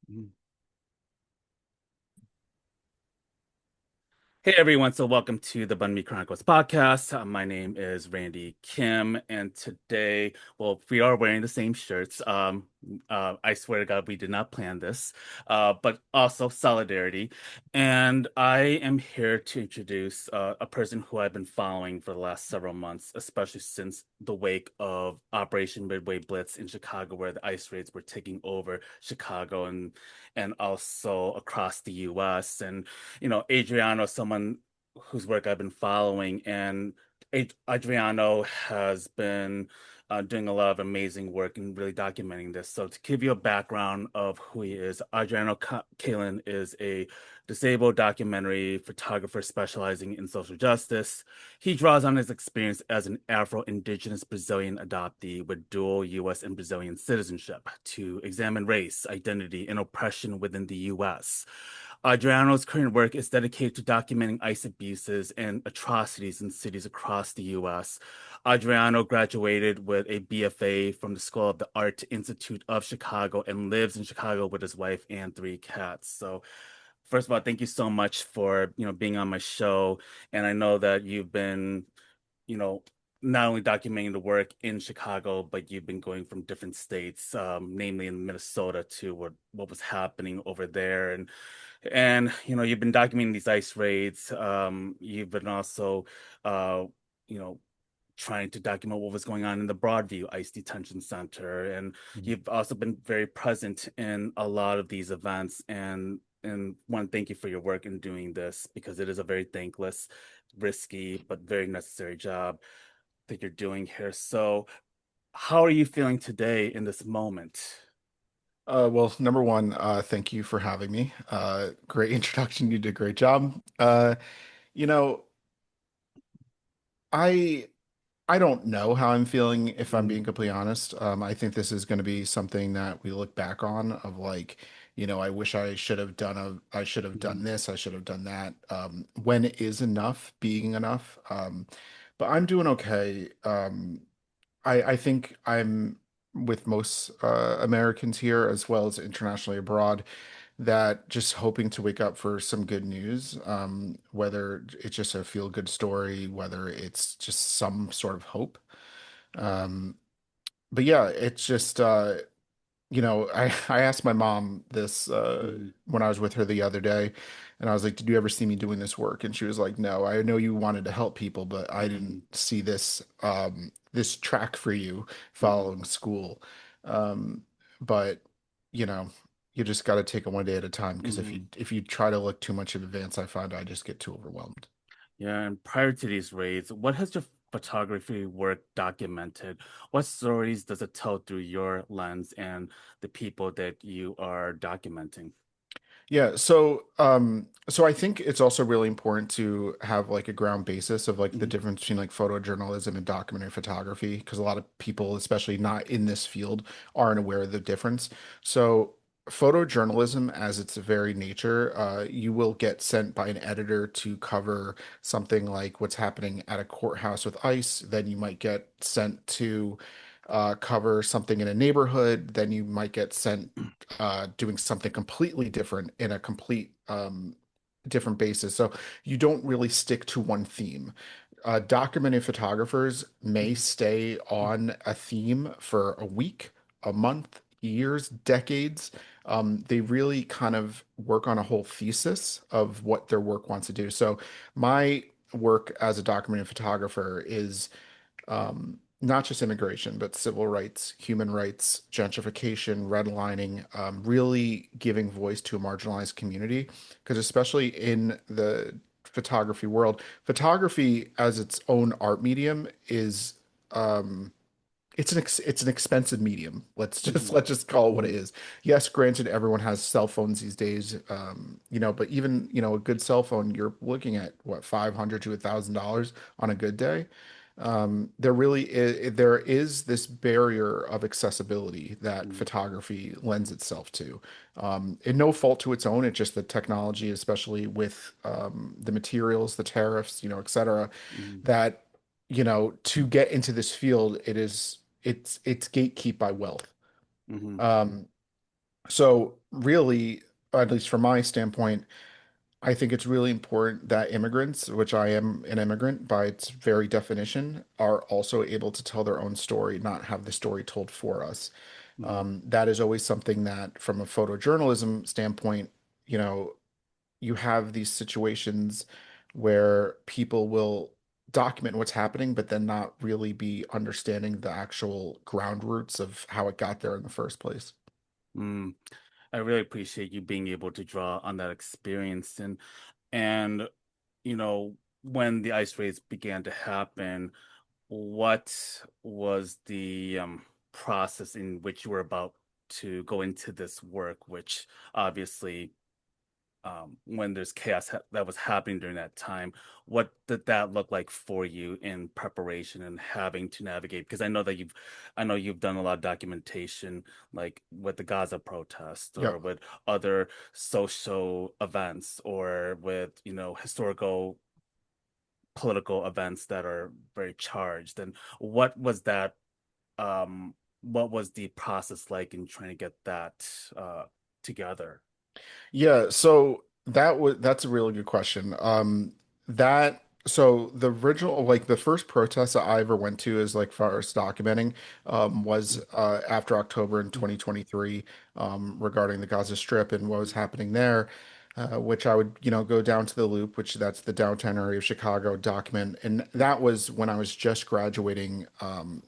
Mhm. Hey everyone, so welcome to the Banh Chronicles podcast. My name is Randy Kim, and today, well, we are wearing the same shirts. I swear to God, we did not plan this, but also solidarity. And I am here to introduce a person who I've been following for the last several months, especially since the wake of Operation Midway Blitz in Chicago, where the ICE raids were taking over Chicago and also across the U.S. And Adriano, someone whose work I've been following, and Adriano has been doing a lot of amazing work and really documenting this. So, to give you a background of who he is, Adriano Kalin is a disabled documentary photographer specializing in social justice. He draws on his experience as an Afro-Indigenous Brazilian adoptee with dual U.S. and Brazilian citizenship to examine race, identity, and oppression within the U.S. Adriano's current work is dedicated to documenting ICE abuses and atrocities in cities across the U.S. Adriano graduated with a BFA from the School of the Art Institute of Chicago and lives in Chicago with his wife and three cats. So, first of all, thank you so much for, being on my show. And I know that you've been, you know, not only documenting the work in Chicago, but you've been going from different states, namely in Minnesota, to what was happening over there, and you've been documenting these ICE raids. You've been also, uh, you know, trying to document what was going on in the Broadview ICE detention center, and Mhm. you've also been very present in a lot of these events. And want to thank you for your work in doing this because it is a very thankless, risky, but very necessary job that you're doing here. So, how are you feeling today in this moment? Well, number one, thank you for having me. Great introduction. You did a great job. You know, I I don't know how I'm feeling if I'm being Mm, completely honest. I think this is going to be something that we look back on of like, I wish I should have done mm, this, I should have done that. When is enough being enough? But I'm doing okay. I think I'm with most Americans here as well as internationally abroad that just hoping to wake up for some good news, whether it's just a feel good story, whether it's just some sort of hope. Um, but yeah, it's just I asked my mom this mm, when I was with her the other day, and I was like, "Did you ever see me doing this work?" And she was like, "No, I know you wanted to help people, but I didn't mm, see this track for you mm, following school." But you know, you just got to take it one day at a time because if mm. you try to look too much in advance, I find I just get too overwhelmed. Yeah, and prior to these raids, what has your photography work documented? What stories does it tell through your lens and the people that you are documenting? Yeah, so I think it's also really important to have like a ground basis of like the Mm, difference between like photojournalism and documentary photography because a lot of people, especially not in this field, aren't aware of the difference. So photojournalism, as its very nature, you will get sent by an editor to cover something like what's happening at a courthouse with ICE. Then you might get sent to cover something in a neighborhood. Then you might get sent doing something completely different in a complete different basis. So you don't really stick to one theme. Documenting photographers may mm, stay on a theme for a week, a month, years, decades. They really kind of work on a whole thesis of what their work wants to do. So my work as a documenting photographer is not just immigration, but civil rights, human rights, gentrification, redlining, really giving voice to a marginalized community. Because especially in the photography world, photography as its own art medium is um, it's an expensive medium. mm, Let's just call it what it mm, is. Yes, granted, everyone has cell phones these days, but even a good cell phone, you're looking at what, $500 to $1,000 on a good day. There is this barrier of accessibility that mm, photography lends itself to. In no fault to its own, it's just the technology, especially with the materials, the tariffs, et cetera, mm, that to get into this field, it's gatekeep by wealth. mm, Um, So really, at least from my standpoint, I think it's really important that immigrants, which I am an immigrant by its very definition, are also able to tell their own story, not have the story told for us. Mm, That is always something that, from a photojournalism standpoint, you know, you have these situations where people will document what's happening, but then not really be understanding the actual ground roots of how it got there in the first place. mm. I really appreciate you being able to draw on that experience and when the ice raids began to happen, what was the process in which you were about to go into this work, which obviously when there's chaos that was happening during that time, what did that look like for you in preparation and having to navigate? Because I know you've done a lot of documentation, like with the Gaza protest or Yep. with other social events or with, historical political events that are very charged. And what was that, what was the process like in trying to get that together? Yeah, so that's a really good question. That so the original like the first protest that I ever went to is like far as documenting was after October in 2023 regarding the Gaza Strip and what was happening there. Which I would, go down to the Loop, which that's the downtown area of Chicago, document, and that was when I was just graduating,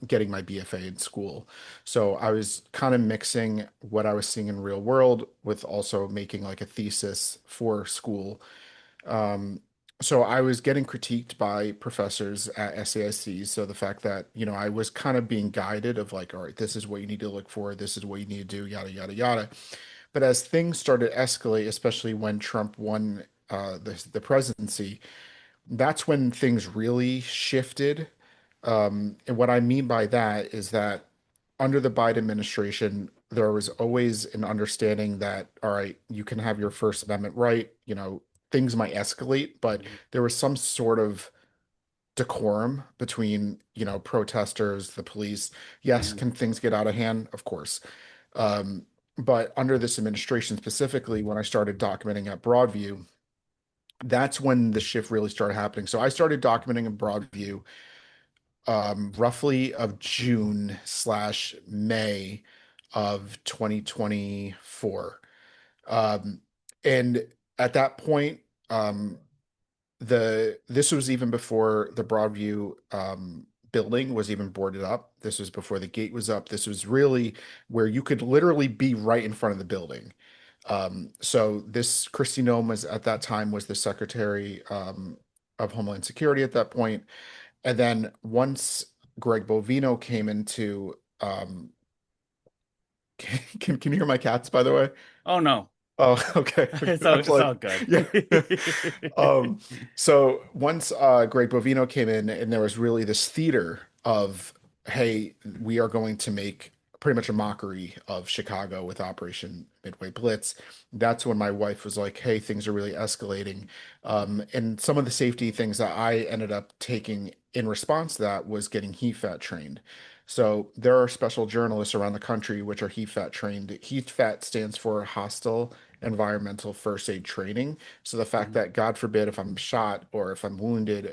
getting my BFA in school. So I was kind of mixing what I was seeing in real world with also making like a thesis for school. Um, so I was getting critiqued by professors at SAIC. So the fact that, I was kind of being guided of like, all right, this is what you need to look for, this is what you need to do, yada, yada, yada. But as things started to escalate, especially when Trump won the presidency, that's when things really shifted. And what I mean by that is that under the Biden administration, there was always an understanding that, all right, you can have your First Amendment right, things might escalate, but Mhm, there was some sort of decorum between, protesters, the police. Yes, mhm, can things get out of hand? Of course. Um, but under this administration specifically, when I started documenting at Broadview, that's when the shift really started happening. So I started documenting in Broadview roughly of June/May of 2024. Um, and at that point, um, this was even before the Broadview building was even boarded up. This was before the gate was up. This was really where you could literally be right in front of the building. So this Kristi Noem was at that time was the Secretary of Homeland Security at that point. And then once Greg Bovino came into can you hear my cats by the way? Oh no, Oh, okay. I was it's all like, good. yeah. Um, so once Greg Bovino came in, and there was really this theater of, hey, we are going to make pretty much a mockery of Chicago with Operation Midway Blitz. That's when my wife was like, hey, things are really escalating. And some of the safety things that I ended up taking in response to that was getting HEFAT trained. So there are special journalists around the country which are HEFAT trained. HEFAT stands for Hostile Environmental First Aid Training. So the fact Mhm, that, God forbid, if I'm shot or if I'm wounded,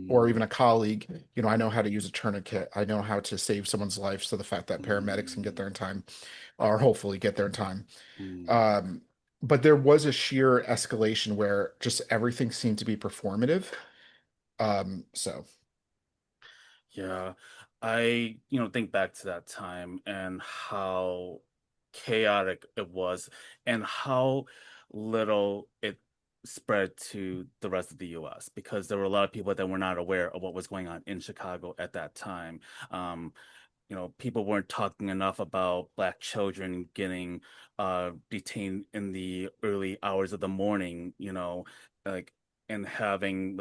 or even mm, a colleague, I know how to use a tourniquet. I know how to save someone's life. So the fact that paramedics can get there in mm, time, or hopefully get there in time. mm. Um, but there was a sheer escalation where just everything seemed to be performative. So Yeah, I, think back to that time and how chaotic it was and how little it spread to the rest of the US because there were a lot of people that were not aware of what was going on in Chicago at that time. Um, people weren't talking enough about Black children getting detained in the early hours of the morning, like and having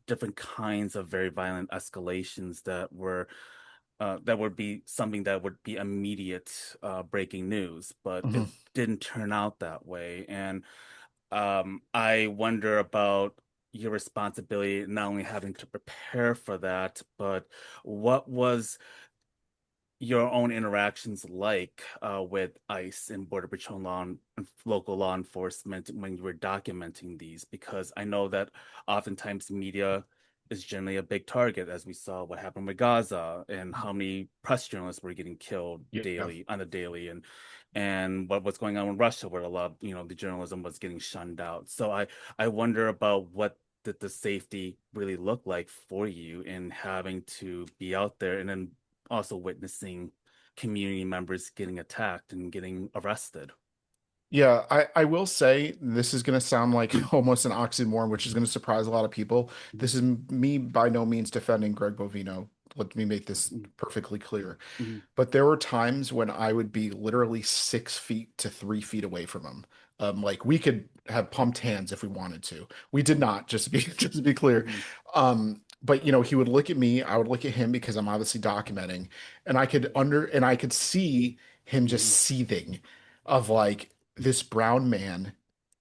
different kinds of very violent escalations that would be something that would be immediate breaking news, but it mhm. didn't turn out that way. And I wonder about your responsibility not only having to prepare for that, but what was your own interactions like with ICE and Border Patrol local law enforcement when you were documenting these? Because I know that oftentimes media is generally a big target, as we saw what happened with Gaza and how many press journalists were getting killed Yeah. daily on the daily, and what's going on in Russia, where a lot of, the journalism was getting shunned out. So I wonder about what did the safety really look like for you in having to be out there and then also witnessing community members getting attacked and getting arrested. Yeah, I will say this is going to sound like almost an oxymoron, which is going to surprise a lot of people. Mhm, This is me by no means defending Greg Bovino. Let me make this mhm, perfectly clear. mhm, But there were times when I would be literally 6 feet to 3 feet away from him. Like we could have pumped hands if we wanted to. We did not, just to be just to be clear. mhm, But he would look at me, I would look at him because I'm obviously documenting, and I could see him just mhm, seething of like this brown man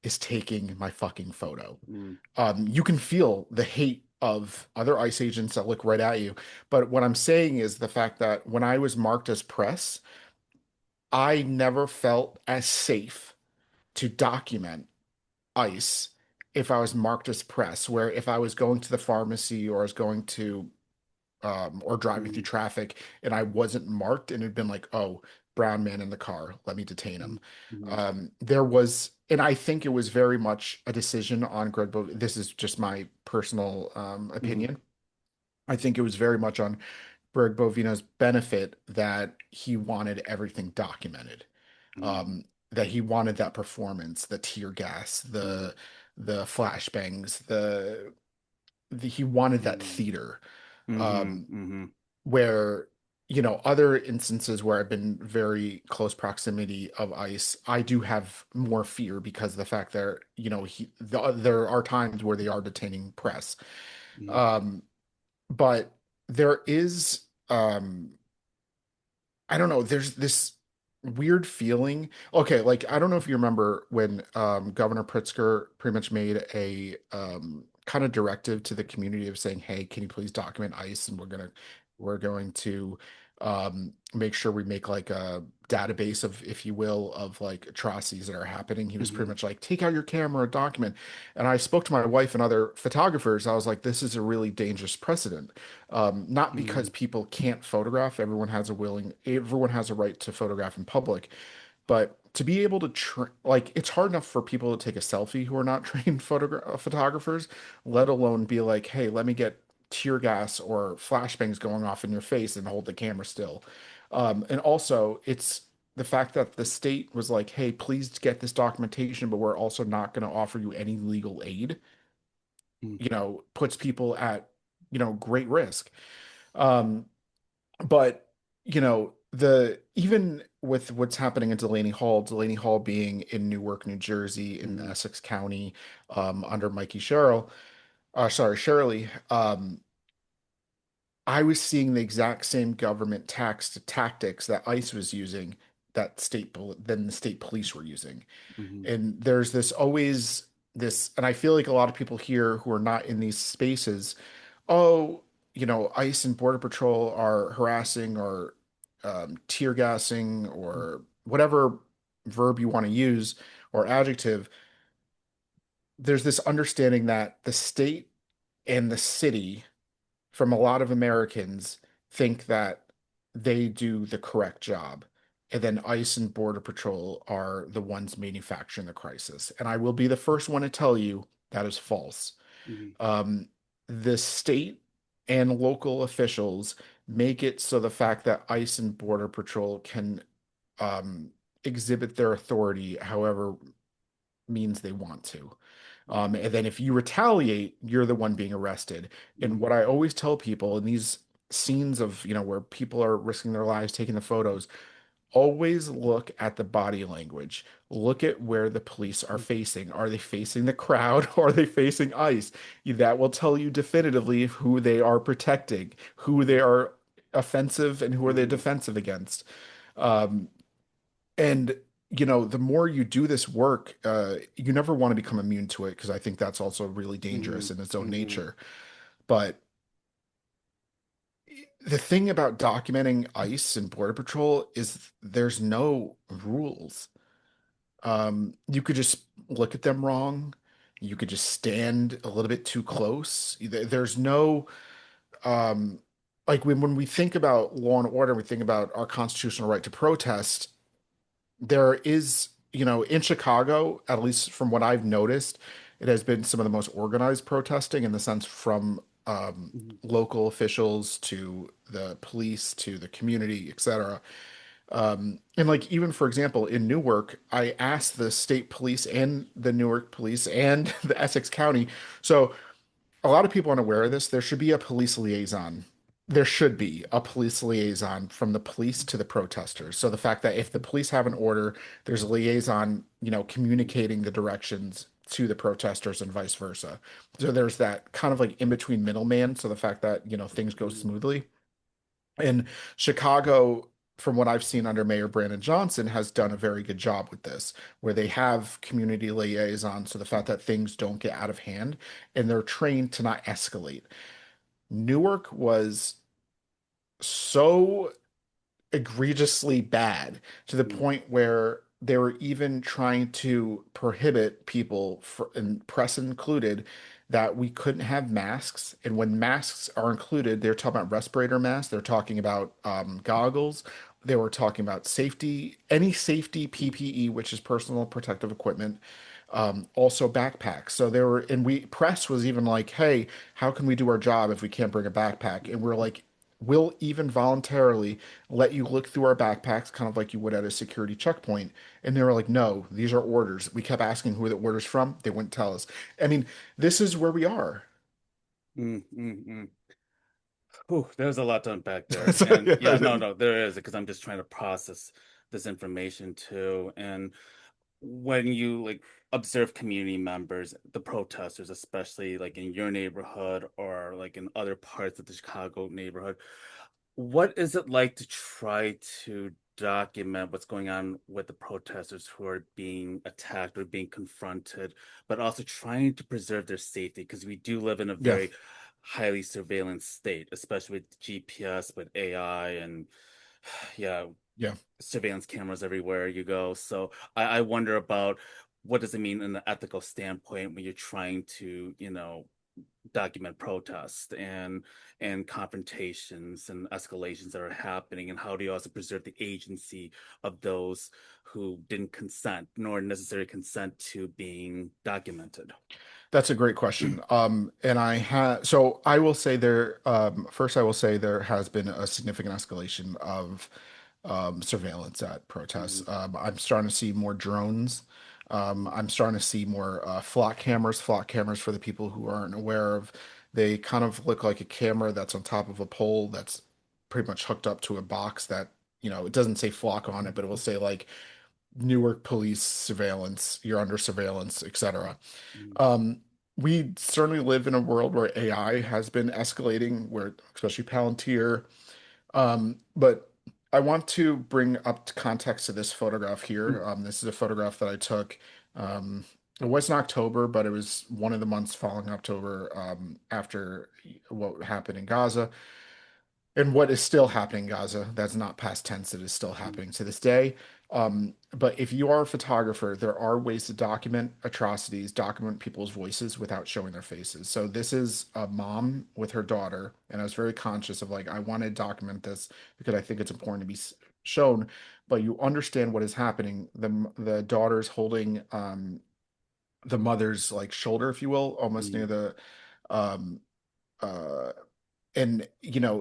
is taking my fucking photo. mhm, You can feel the hate of other ICE agents that look right at you. But what I'm saying is the fact that when I was marked as press, I never felt as safe to document ICE if I was marked as press, where if I was going to the pharmacy or I was going to or driving through mhm, traffic and I wasn't marked and it had been like, oh, brown man in the car, let me detain him. mhm, mhm, And I think it was very much a decision on Greg Bo. This is just my personal mhm, opinion. I think it was very much on Greg Bovino's benefit that he wanted everything documented. mhm, That he wanted that performance, the tear gas, mhm, the flashbangs, he wanted that mhm, theater. mhm, Um, mhm, where other instances where I've been very close proximity of ICE, I do have more fear because of the fact that there are times where they are detaining press. mhm, Um, but there is I don't know, there's this weird feeling. Okay, like I don't know if you remember when Governor Pritzker pretty much made a kind of directive to the community of saying, "Hey, can you please document ICE and we're going to make sure we make like a database of, if you will, of like atrocities that are happening." He was pretty mhm, much like, "Take out your camera, document." And I spoke to my wife and other photographers. I was like, "This is a really dangerous precedent." Not because mhm, people can't photograph. Everyone has a right to photograph in public, but to be able to like, it's hard enough for people to take a selfie who are not trained photographers, let alone be like, hey, let me get tear gas or flashbangs going off in your face and hold the camera still. And also, it's the fact that the state was like, hey, please get this documentation, but we're also not going to offer you any legal aid, mhm, puts people at, great risk. Um, but the even with what's happening in Delaney Hall being in Newark, New Jersey, in mhm, Essex County, under Mikey Sherrill, sorry, Shirley, I was seeing the exact same government tax tactics that ICE was using, then the state police were using. mhm, And there's this always this, and I feel like a lot of people here who are not in these spaces, oh, ICE and Border Patrol are harassing or tear gassing or whatever verb you want to use or adjective. There's this understanding that the state and the city, from a lot of Americans, think that they do the correct job. And then ICE and Border Patrol are the ones manufacturing the crisis. And I will be the first one to tell you that is false. mhm, um, the state and local officials make it so the fact that ICE and Border Patrol can um, exhibit their authority however means they want to. mhm, And then if you retaliate, you're the one being arrested. And mhm, what I always tell people in these scenes of, where people are risking their lives taking the photos, always look at the body language. Look at where the police are facing. Are they facing the crowd or are they facing ICE? That will tell you definitively who they are protecting, who they mhm, are offensive and who are they mhm, defensive against. Um, and the more you do this work, you never want to become immune to it because I think that's also really dangerous mhm, in its own mhm, nature. But The thing about documenting ICE and Border Patrol is there's no rules. You could just look at them wrong. You could just stand a little bit too close. There's no um, like when we think about law and order, we think about our constitutional right to protest. There is, in Chicago, at least from what I've noticed, it has been some of the most organized protesting in the sense from Mhm. local officials to the police to the community, etc. And like even for example, in Newark, I asked the state police and the Newark police and the Essex County. So a lot of people aren't aware of this. There should be a police liaison. There should be a police liaison from the police to the protesters. So the fact that if the police have an order, there's a liaison, communicating the directions to the protesters and vice versa. So there's that kind of like in between middleman. So the fact that, things go Mhm. smoothly. And Chicago, from what I've seen under Mayor Brandon Johnson, has done a very good job with this, where they have community liaisons. So the fact that things don't get out of hand and they're trained to not escalate. Newark was so egregiously bad to the Mhm. point where they were even trying to prohibit people, and press included, that we couldn't have masks. And when masks are included, they're talking about respirator masks, they're talking about goggles, they were talking about safety, any safety PPE, which is personal protective equipment. Also backpacks. So they were, and we press was even like, hey, how can we do our job if we can't bring a backpack? And we're like, we'll even voluntarily let you look through our backpacks, kind of like you would at a security checkpoint. And they were like, no, these are orders. We kept asking who the orders from. They wouldn't tell us. I mean, this is where we are. Mm, mm, mm. Whew, there's a lot to unpack there. So, And yeah, yeah, no, no, there is because I'm just trying to process this information too. And when you like observe community members, the protesters, especially like in your neighborhood or like in other parts of the Chicago neighborhood, what is it like to try to document what's going on with the protesters who are being attacked or being confronted, but also trying to preserve their safety? Because we do live in a yeah, very highly surveillance state, especially with GPS, with AI, and yeah, yeah. surveillance cameras everywhere you go. So I wonder about what does it mean in an ethical standpoint when you're trying to, document protests and confrontations and escalations that are happening, and how do you also preserve the agency of those who didn't consent nor necessarily consent to being documented. That's a great question. And so I will say first I will say there has been a significant escalation of surveillance at protests. Mhm. I'm starting to see more drones. I'm starting to see more flock cameras. Flock cameras, for the people who aren't aware of, they kind of look like a camera that's on top of a pole that's pretty much hooked up to a box that, it doesn't say flock on it, but it will say like Newark police surveillance, you're under surveillance, etc. Mhm. Um, we certainly live in a world where AI has been escalating, where especially Palantir. But I want to bring up context to this photograph here. This is a photograph that I took. Um, it was in October, but it was one of the months following October, after what happened in Gaza. And what is still happening in Gaza, that's not past tense, it is still happening to this day. But if you are a photographer, there are ways to document atrocities, document people's voices without showing their faces. So this is a mom with her daughter, and I was very conscious of like, I want to document this because I think it's important to be shown, but you understand what is happening. The daughter's holding the mother's like shoulder, if you will, almost near Mhm. the um uh and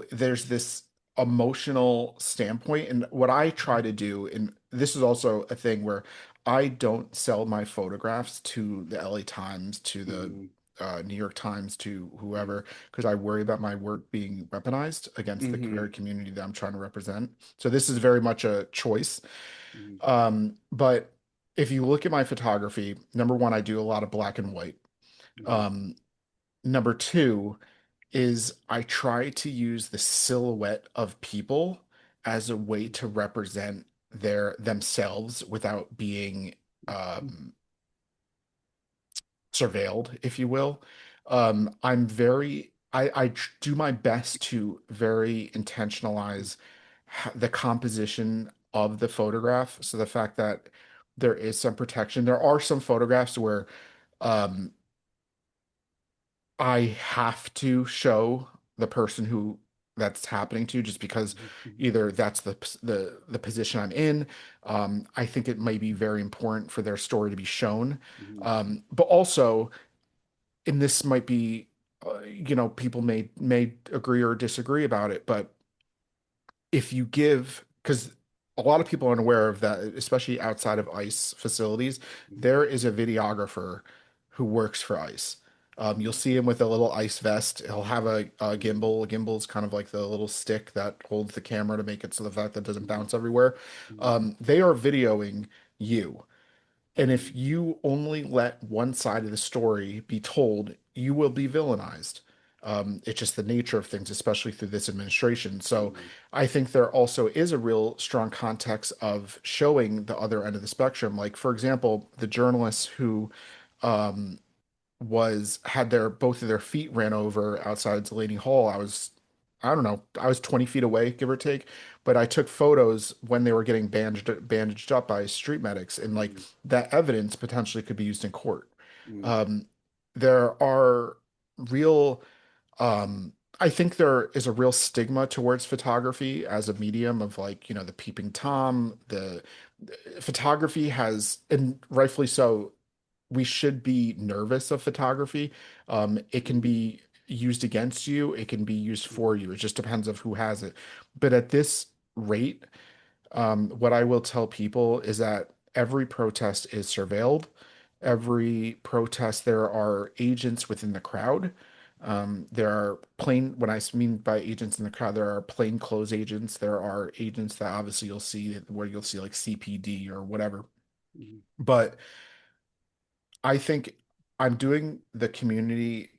there's this emotional standpoint, and what I try to do, and this is also a thing where I don't sell my photographs to the LA Times, to the Mhm. New York Times, to Mhm. whoever, because I worry about my work being weaponized against the very Mhm. community that I'm trying to represent. So this is very much a choice. Mhm. But if you look at my photography, number one, I do a lot of black and white. Mhm. um, Number two is I try to use the silhouette of people as a way to represent their themselves without being um, surveilled, if you will. I'm very do my best to very intentionalize the composition of the photograph. So the fact that there is some protection. There are some photographs where um, I have to show the person who that's happening to, just because Mhm. either that's the position I'm in. I think it may be very important for their story to be shown. Mhm. But also, and this might be, people may agree or disagree about it, but if you give, because a lot of people aren't aware of that, especially outside of ICE facilities, Mhm. there is a videographer who works for ICE. You'll Mhm. see him with a little ICE vest. He'll have a Mhm. gimbal. A gimbal is kind of like the little stick that holds the camera to make it so the fact that it doesn't Mhm. bounce everywhere. Mhm. They are videoing you. And if Mhm. you only let one side of the story be told, you will be villainized. It's just the nature of things, especially through this administration. So Mhm. I think there also is a real strong context of showing the other end of the spectrum. Like, for example, the journalists who um, was had their both of their feet ran over outside Delaney Hall. I don't know, I was 20 feet away, give or take, but I took photos when they were getting bandaged up by street medics, and like Mhm. that evidence potentially could be used in court. Mhm. Um, there are real, I think there is a real stigma towards photography as a medium of, like, the peeping Tom, the photography has, and rightfully so, we should be nervous of photography. It can Mhm. be used against you, it can be used for Mhm. you. It just depends of who has it. But at this rate, what I will tell people is that every protest is surveilled. Mhm. Every protest, there are agents within the crowd. There are plain, when I mean by agents in the crowd, there are plainclothes agents. There are agents that obviously you'll see where you'll see like CPD or whatever. Mhm. But I think I'm doing the community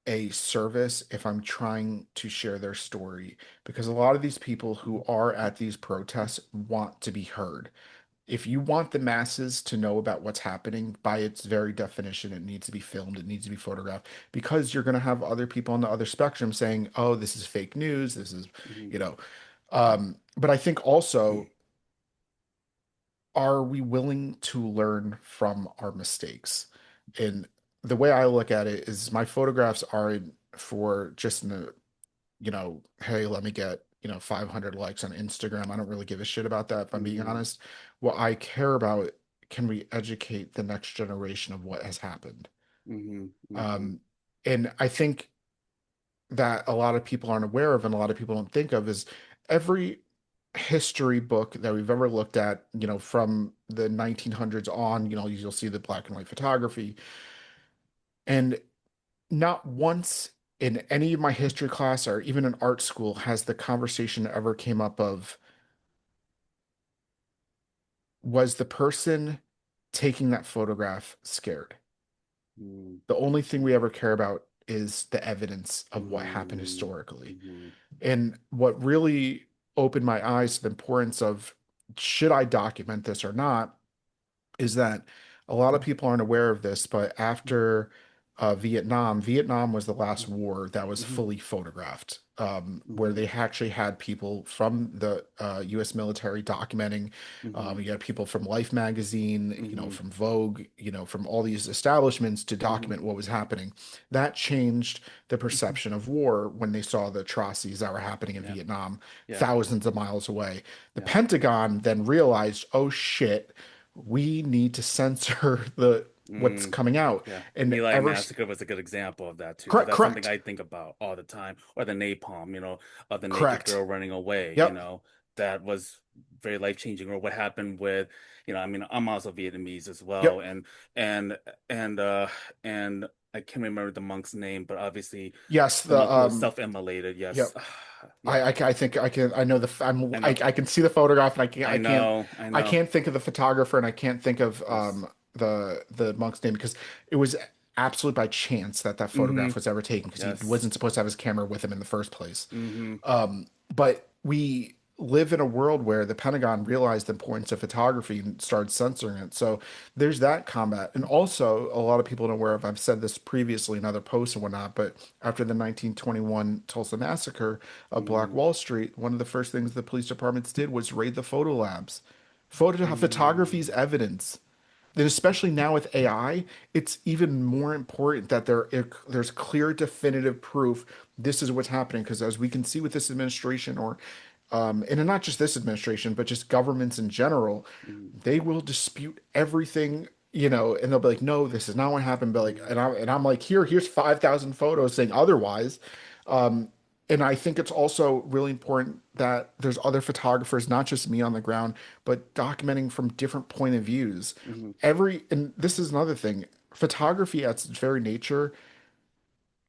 a service if I'm trying to share their story, because a lot of these people who are at these protests want to be heard. If you want the masses to know about what's happening, by its very definition, it needs to be filmed, it needs to be photographed, because you're going to have other people on the other spectrum saying, oh, this is fake news, this is, Mhm. you know. But I think also, are we willing to learn from our mistakes? And the way I look at it is my photographs aren't for just in the, hey, let me get, 500 likes on Instagram. I don't really give a shit about that, if I'm being Mhm. honest. What I care about, can we educate the next generation of what has happened? Mhm. Mhm. Um, and I think that a lot of people aren't aware of and a lot of people don't think of is every history book that we've ever looked at, from the 1900s on, you'll see the black and white photography. And not once in any of my history class or even in art school has the conversation ever came up of, was the person taking that photograph scared? Mhm. The only thing we ever care about is the evidence of what happened Mhm. historically. Mhm. And what really opened my eyes to the importance of, should I document this or not, is that a lot of people aren't aware of this, but after Vietnam was the last war that was Mhm. fully photographed, where Mhm. they actually had people from the U.S. military documenting. Mhm. You had people from Life magazine, Mhm. from Vogue, from all these establishments to Mhm. document what was happening. That changed the Mhm. perception of war when they saw the atrocities that were happening in Yeah. Vietnam, Yeah. thousands of miles away. The Yeah. Pentagon then realized, oh shit, we need to censor the what's Mm. coming out. Yeah. And My ever Massacre was a good example of that too, because correct, that's something correct, I think about all the time. Or the napalm, of the naked correct. girl running away, Yep. that was very life-changing. Or what happened with, I'm also Vietnamese as well, Yep. and and and I can't remember the monk's name, but obviously Yes, the the monk who was self-immolated. yep. Yes. I, Yeah, I I think I can, I know I know. I can see the photograph, and I know. I I know. can't think of the photographer, and I can't think of Yes. the monk's name, because it was absolute by chance that that Mm-hmm. photograph was ever taken, because he Yes. wasn't supposed to have his camera with him in the first place. Mm-hmm. But we live in a world where the Pentagon realized the importance of photography and started censoring it. So there's that combat. And also, a lot of people aren't aware of, I've said this previously in other posts and whatnot, but after the 1921 Tulsa massacre of Black Mm-hmm. Wall Street, one of the first things the police departments did was raid the photo labs. Photography is Mm-hmm. evidence. And especially now with AI, it's even more important that there's clear, definitive proof this is what's happening. Because as we can see with this administration, or and not just this administration, but just governments in general, they will dispute everything, and they'll be like, "No, this is not what happened." But like, and I'm like, here's 5,000 photos saying otherwise. Um, and I think it's also really important that there's other photographers, not just me on the ground, but documenting from different point of views. Mm-hmm. And this is another thing, photography at its very nature,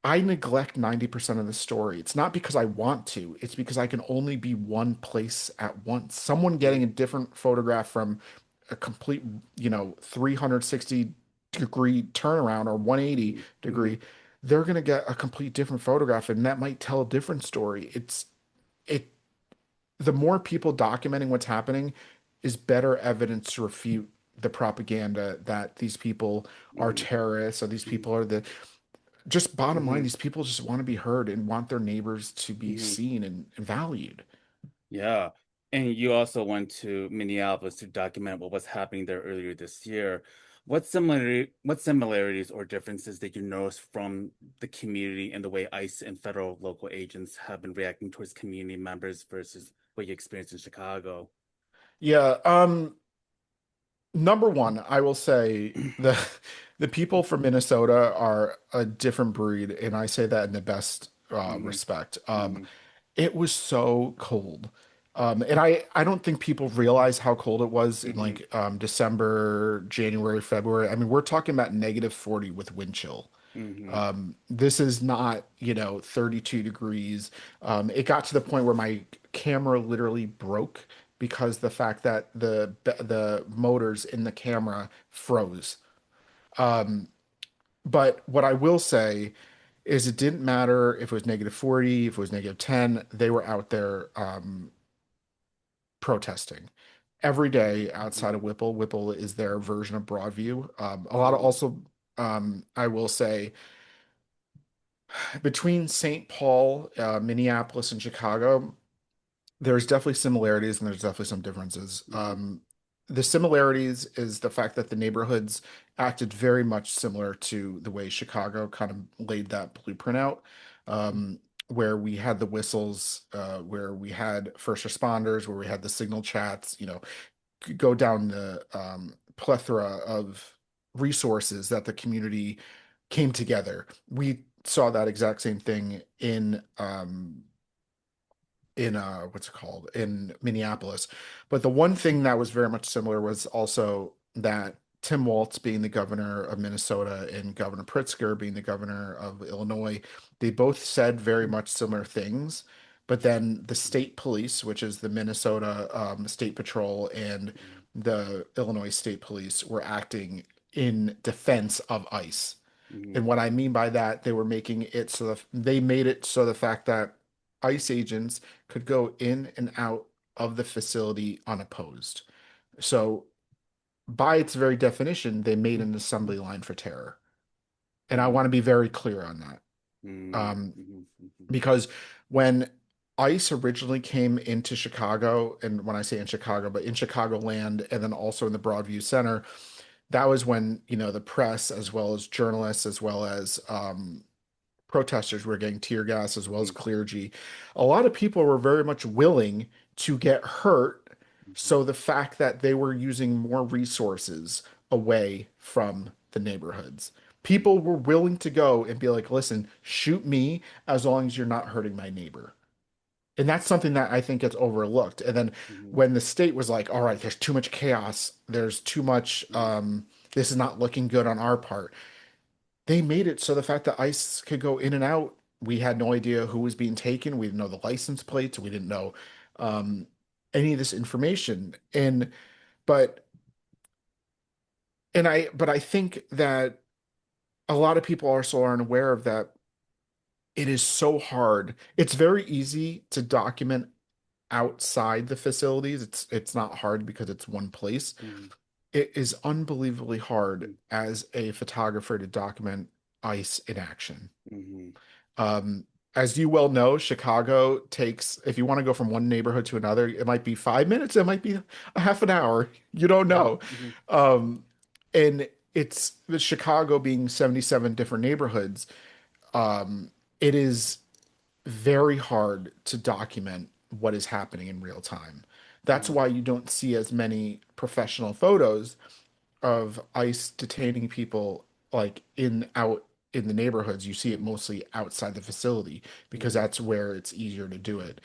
I neglect 90% of the story. It's not because I want to, it's because I can only be one place at once. Someone getting a different photograph from a complete, 360-degree turnaround or 180 Mm-hmm. degree, they're going to get a complete different photograph and that might tell a different story. It the more people documenting what's happening is better evidence to refute the propaganda that these people are Mm-hmm. terrorists or these people are the just bottom line, Mm-hmm. these people just want to be heard and want their neighbors to be Mm-hmm. seen and valued. Yeah. And you also went to Minneapolis to document what was happening there earlier this year. What similarities or differences did you notice from the community and the way ICE and federal local agents have been reacting towards community members versus what you experienced in Chicago? Yeah, number one, I will say the people from Minnesota are a different breed, and I say that in the best Hmm. respect. Hmm. It was so cold. And I don't think people realize how cold it was in Hmm. like December, January, February. I mean, we're talking about -40 with wind chill. Hmm. This is not, 32 degrees. It got to the point where my camera literally broke because the fact that the motors in the camera froze. But what I will say is it didn't matter if it was -40, if it was -10, they were out there protesting every day outside of Whipple. Whipple is their version of Broadview. A lot of Hmm. also, I will say, between St. Paul, Minneapolis, and Chicago, there's definitely similarities and there's definitely some differences. Hmm. The similarities is the fact that the neighborhoods acted very much similar to the way Chicago kind of laid that blueprint out, where we had the whistles, where we had first responders, where we had the signal chats, go down the plethora of resources that the community came together. We saw that exact same thing in what's it called, in Minneapolis. But the one thing that was very much similar was also that Tim Walz being the governor of Minnesota and Governor Pritzker being the governor of Illinois, they both said very much similar things. But then the state police, which is the Minnesota State Patrol and the Illinois State Police, were acting in defense of ICE. Hmm. And what I mean by that, they were making it so they made it so the fact that ICE agents could go in and out of the facility unopposed. So, by its very definition, they made an assembly line for terror. And I want to be very clear on that. Hmm. Um, Hmm. because when ICE originally came into Chicago, and when I say in Chicago, but in Chicagoland, and then also in the Broadview Center, that was when, the press, as well as journalists, as well as protesters were getting tear gas as well as clergy. A lot of people were very much willing to get hurt. So the fact that they were using more resources away from the neighborhoods, people were willing to go and be like, listen, shoot me as long as you're not hurting my neighbor. And that's something that I think gets overlooked. And then Hmm. when the state was like, all right, there's too much chaos, there's too much, this is not looking good on our part, they made it so the fact that ICE could go in and out, we had no idea who was being taken. We didn't know the license plates. We didn't know um, any of this information. But but I think that a lot of people also aren't aware of that. It is so hard. It's very easy to document outside the facilities, it's not hard because it's one place. Mhm. It is unbelievably hard Mhm. as a photographer to document ICE in action. Mhm. Um, as you well know, Chicago takes, if you want to go from one neighborhood to another, it might be 5 minutes, it might be a half an hour. You don't Mhm. know. Mhm. Um, and it's with Chicago being 77 different neighborhoods, um, it is very hard to document what is happening in real time. That's Mhm. why you don't see as many professional photos of ICE detaining people like in out in the neighborhoods. You see it Mhm. mostly outside the facility because Mhm. that's where it's easier to do it.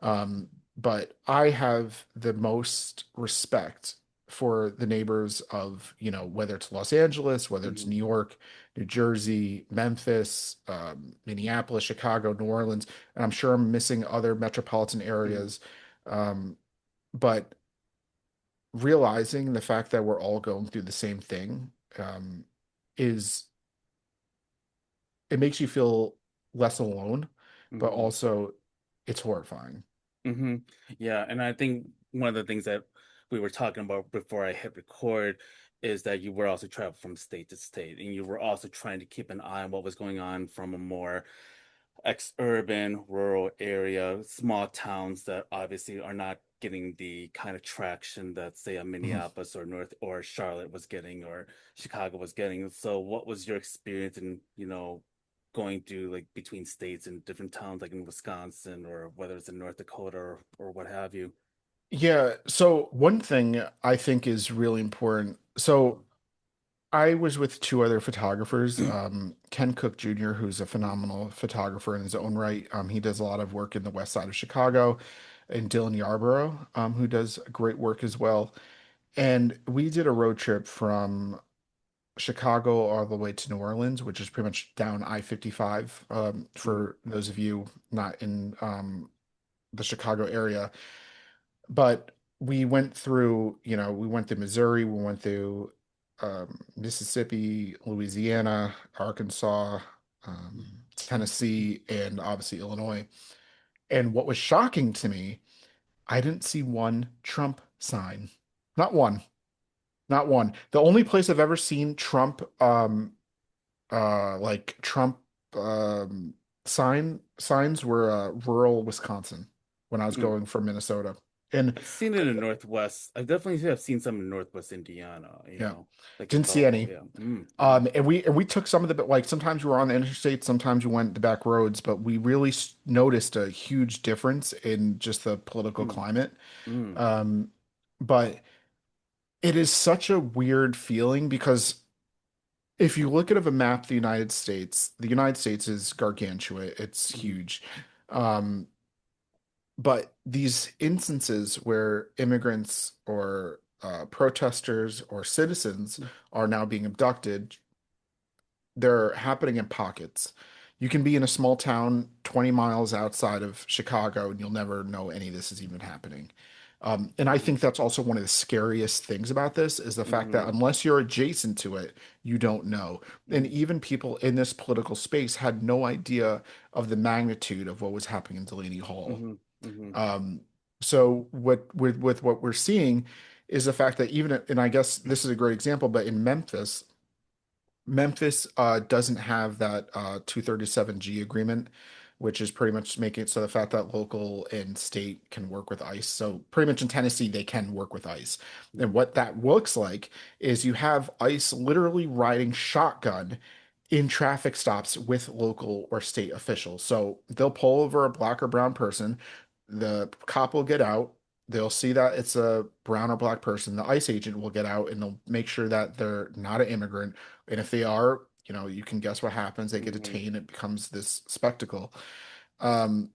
Um, but I have the most respect for the neighbors of, whether it's Los Angeles, whether it's Mhm. New York, New Jersey, Memphis, Minneapolis, Chicago, New Orleans, and I'm sure I'm missing other metropolitan Mhm. areas. Um, but realizing the fact that we're all going through the same thing, is it makes you feel less alone, but Mhm. also it's horrifying. Hmm. Yeah, and I think one of the things that we were talking about before I hit record is that you were also traveling from state to state, and you were also trying to keep an eye on what was going on from a more ex-urban, rural area, small towns that obviously are not getting the kind of traction that, say, a Mhm. Minneapolis or North or Charlotte was getting or Chicago was getting. So, what was your experience in, going through like between states and different towns, like in Wisconsin or whether it's in North Dakota or what have you? Yeah, so one thing I think is really important. So I was with two other photographers, Ken Cook Jr., who's a phenomenal photographer in his own right. He does a lot of work in the west side of Chicago, and Dylan Yarborough, who does great work as well. And we did a road trip from Chicago all the way to New Orleans, which is pretty much down I-55, Mhm. for those of you not in the Chicago area. But we went through, we went through Missouri, we went through Mississippi, Louisiana, Arkansas, Tennessee, and obviously Illinois. And what was shocking to me, I didn't see one Trump sign. Not one. Not one. The only place I've ever seen Trump like Trump um signs were rural Wisconsin when I was Mm. going from Minnesota. And I've seen it in Northwest. I definitely have seen some in Northwest Indiana, yeah, like in didn't see Belleville. any. Yeah. Mm-hmm. And we took some of the, like, sometimes we were on the interstate, sometimes we went the back roads, but we really noticed a huge difference in just the political Mm. climate. Mm. Um, but it is such a weird feeling because if you look at a map of the United States is gargantuan. It's Mm. huge. Um, but these instances where immigrants or protesters or citizens Mm. are now being abducted, they're happening in pockets. You can be in a small town 20 miles outside of Chicago and you'll never know any of this is even happening. And I think Mhm. that's also one of the scariest things about this is the fact that Mhm. unless you're adjacent to it, you don't know. And Mhm. even people in this political space had no idea of the magnitude of what was happening in Delaney Hall. Mhm. Mhm. Um, so with what we're seeing is the fact that even, and I guess this is a great example, but in Memphis doesn't have that 237G agreement, which is pretty much making it so the fact that local and state can work with ICE. So pretty much in Tennessee, they can work with ICE. And Mhm. what that looks like is you have ICE literally riding shotgun in traffic stops with local or state officials. So they'll pull over a black or brown person, the cop will get out. They'll see that it's a brown or black person. The ICE agent will get out and they'll make sure that they're not an immigrant, and if they are, you can guess what happens. They get Mhm. detained. It becomes this spectacle. Um,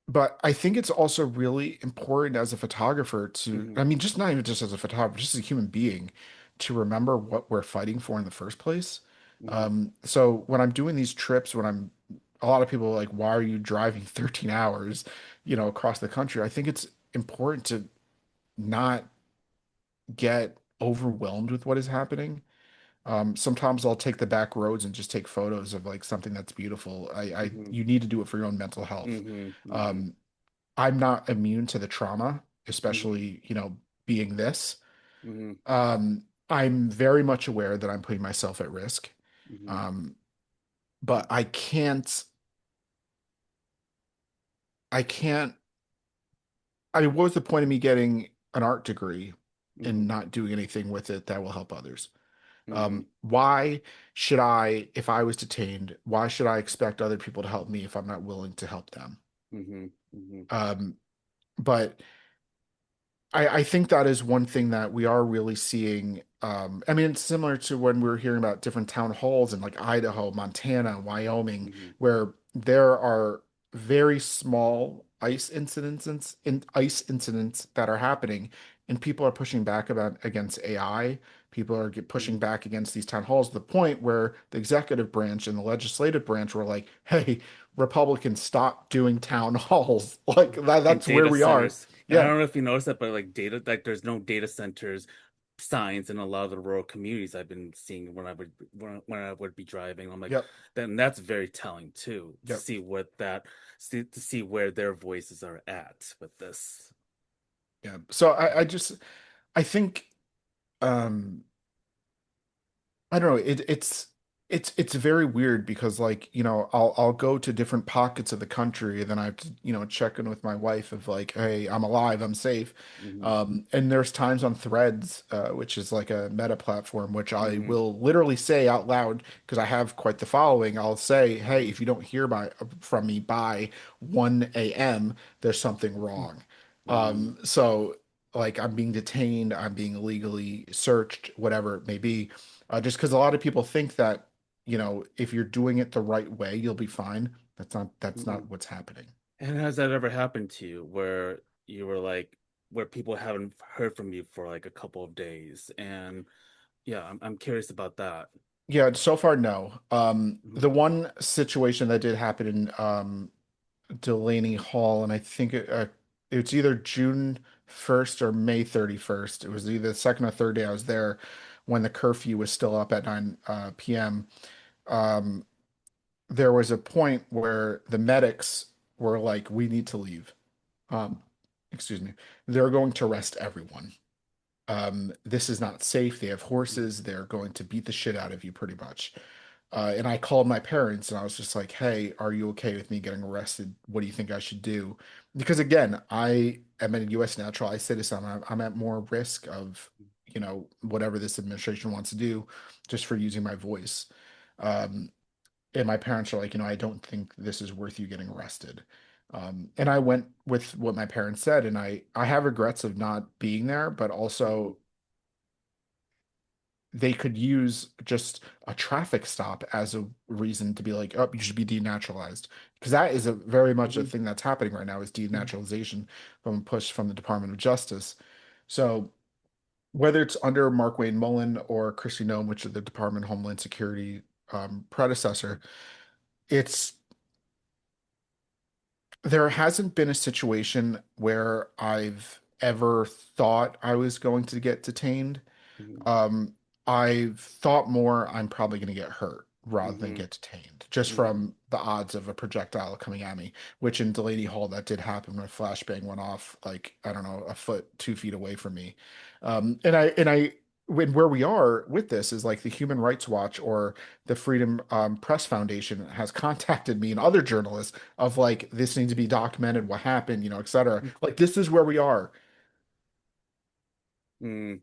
but I think it's also really important as a photographer to, Mhm. I mean, just not even just as a photographer, just as a human being, to remember what we're fighting for in the first place. Mhm. So when I'm doing these trips, a lot of people are like, why are you driving 13 hours, across the country? I think it's important to not get overwhelmed with what is happening. Sometimes I'll take the back roads and just take photos of like something that's beautiful. Mhm. You need to do it for your own mental health. Mhm. Mhm. Um, I'm not immune to the trauma, Hmm. especially, being this. Hmm. I'm very much aware that I'm putting myself at risk. Hmm. Um, but I can't, I mean, what was the point of me getting an art degree and Hmm. not doing anything with it that will help others? Hmm. Why should I, if I was detained, why should I expect other people to help me if I'm not willing to help them? Hmm. Hmm. Um, but I think that is one thing that we are really seeing. I mean, it's similar to when we were hearing about different town halls in like Idaho, Montana, Wyoming, Hmm. where there are very small ice incidents that are happening, and people are pushing back about against AI. People are pushing Hmm. back against these town halls to the point where the executive branch and the legislative branch were like, "Hey, Republicans, stop doing town halls." Like that, And that's where data we are. centers. And I Yeah. don't know if you noticed that, but like data, like there's no data centers signs in a lot of the rural communities I've been seeing when I would be driving. I'm like, Yep. then that's very telling too, to Yep. see to see where their voices are at with this. Yeah. So I think um I don't know, it's very weird because like, I'll go to different pockets of the country and then I have to, check in with my wife of like, hey, I'm alive, I'm safe. Hmm. And there's times on Threads, which is like a meta platform, which I Hmm. will literally say out loud because I have quite the following. I'll say, hey, Hmm. if you don't hear from me by 1 a.m., there's something wrong. Hmm. So like I'm being detained, I'm being illegally searched, whatever it may be. Just because a lot of people think that, if you're doing it the right way, you'll be fine. That's Hmm. not what's happening. And has that ever happened to you where you were like, where people haven't heard from you for like a couple of days? And yeah, I'm curious about that. Yeah, so far, no. Hmm. The one situation that did happen in Delaney Hall, and I think it's either June 1st or May 31st. It was either the second or third day I was there when the curfew was still up at 9 p.m. Um, there was a point where the medics were like, "We need to leave." Um, excuse me. They're going to arrest everyone. This is not safe. They have Hmm. horses. They're going to beat the shit out of you pretty much. And I called my parents and I was just like, hey, are you okay with me getting arrested? What do you think I should do? Because again, I am a US naturalized citizen. I'm at more risk of, whatever this administration wants to do just for using my voice. Um, and my parents are like, I don't think this is worth you getting arrested. And I went with what my parents said, and I have regrets of not being there, but Hmm. also they could use just a traffic stop as a reason to be like, oh, you should be denaturalized. Because that is a very much a Hmm. thing that's happening right now is Hmm. denaturalization from a push from the Department of Justice. So whether it's under Mark Wayne Mullen or Christy Nome, which is the Department of Homeland Security predecessor, it's there hasn't been a situation where I've ever thought I was going to get detained. Hmm. Um, I've thought more I'm probably going to get hurt rather than Hmm. get detained, just Hmm. from the odds of a projectile coming at me, which in Delaney Hall that did happen when a flashbang went off, like, I don't know, a foot, 2 feet away from me. When where we are with this is like the Human Rights Watch or the Freedom Press Foundation has contacted me and other journalists of like, this needs to be documented, what happened, et cetera. Like, this is where we are. Hmm.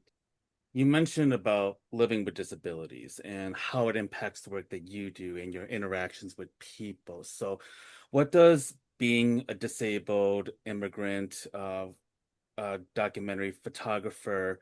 You mentioned about living with disabilities and how it impacts the work that you do and your interactions with people. So, what does being a disabled immigrant, documentary photographer,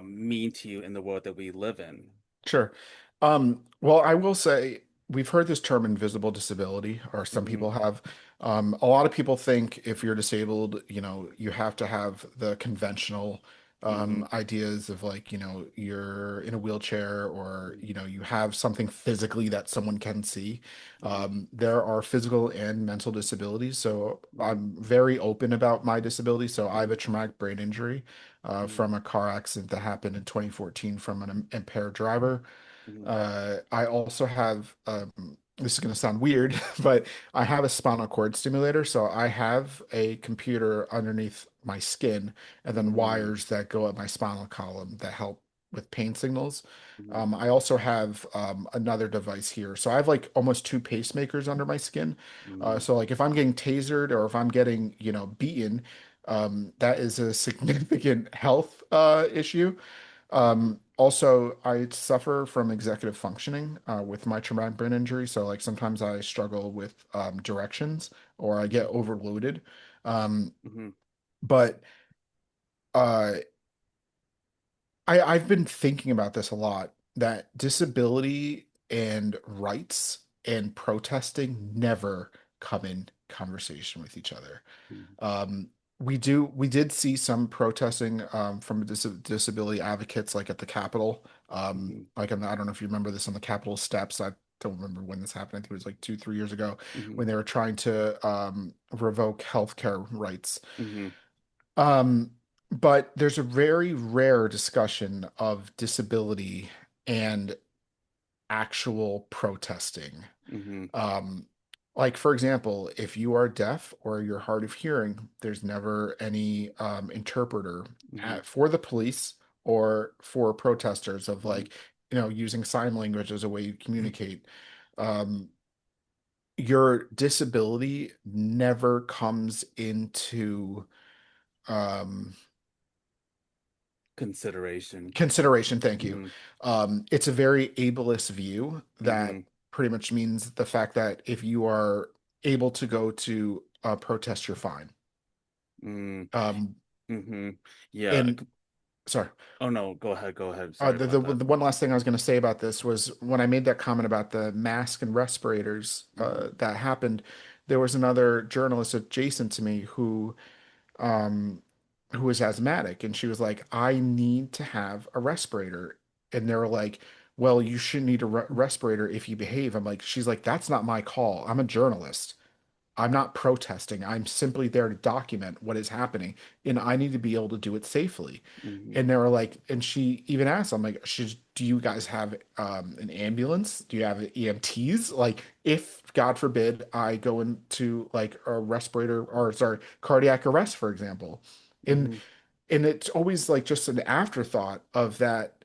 mean to you in the world that we live in? Sure. Well, I will say we've heard this term invisible disability, or some Hmm. people have. A lot of people think if you're disabled, you have to have the conventional Hmm. ideas of like, you're in a wheelchair or, Hmm. you have something physically that someone can see. Hmm. There are physical and mental disabilities. So Hmm. I'm very open about my disability. So I have Hmm. a traumatic brain injury from a car accident that happened in 2014 from an impaired driver. Hmm. I also have this is going to sound weird, but I have a spinal cord stimulator. So I have a computer underneath my skin and then Mm, wires that go up my spinal column that help with pain signals. mm, I also have another device here. So I have like almost two pacemakers under my skin. mm, So like if I'm getting tasered or if I'm getting, beaten, that is a significant health issue. Also, I suffer from executive functioning with my traumatic brain injury. So, like, sometimes I struggle with directions or I get overloaded. Um, mm, but uh, I've been thinking about this a lot, that disability and rights and protesting never come in conversation with each other. mm, Um, we did see some protesting from disability advocates, like at the Capitol. mm, I don't know if you remember this on the Capitol steps. I don't remember when this happened. I think it was like 2, 3 years ago mm, when they were trying to revoke healthcare rights. mm, Um, but there's a very rare discussion of disability and actual protesting. mm, Um, like for example, if you are deaf or you're hard of hearing, there's never any interpreter mm, for the police or for protesters of mm, like, using sign language as a way to communicate. Um, your disability never comes into um, consideration. consideration. Thank you. Mm, It's a very ableist view that mm, pretty much means the fact that if you are able to go to protest, you're fine. mm, Um, mm. Yeah. and sorry, Oh no, go ahead. Go ahead. Sorry the, about the that. the one last thing I was going to say about this was when I made that comment about the mask and respirators Mm, that happened. There was another journalist adjacent to me um, who was asthmatic, and she was like, "I need to have a respirator," and they were like, "Well, you shouldn't need a respirator if you behave." I'm like, she's like, "That's not my call. I'm a journalist. I'm not protesting. I'm simply there to document what is happening, and I need to be able to do it safely." mm, And they were like, and she even asked, I'm like, do you guys have an ambulance? Do you have EMTs? Like, if God forbid I go into like a respirator or sorry, cardiac arrest, for example. And mm, and it's always like just an afterthought of that.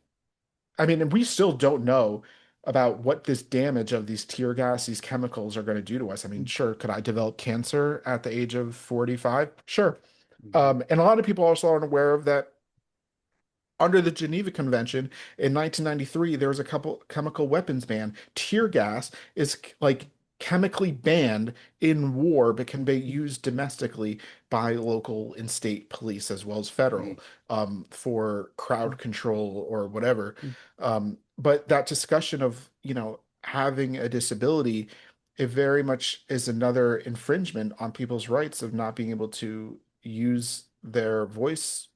I mean, and we still don't know about what this damage of these tear gas, these chemicals are going to do to us. I mean, sure, could I develop cancer at the age of 45? Sure. mm, And a lot of people also aren't aware of that under the Geneva Convention in 1993, there was a couple chemical weapons ban. Tear gas is like chemically banned in war, but can be used domestically by local and state police as well as federal for crowd control or whatever. mm, But that discussion of, having a disability, it very much is another infringement on people's rights of not being able to use their voices.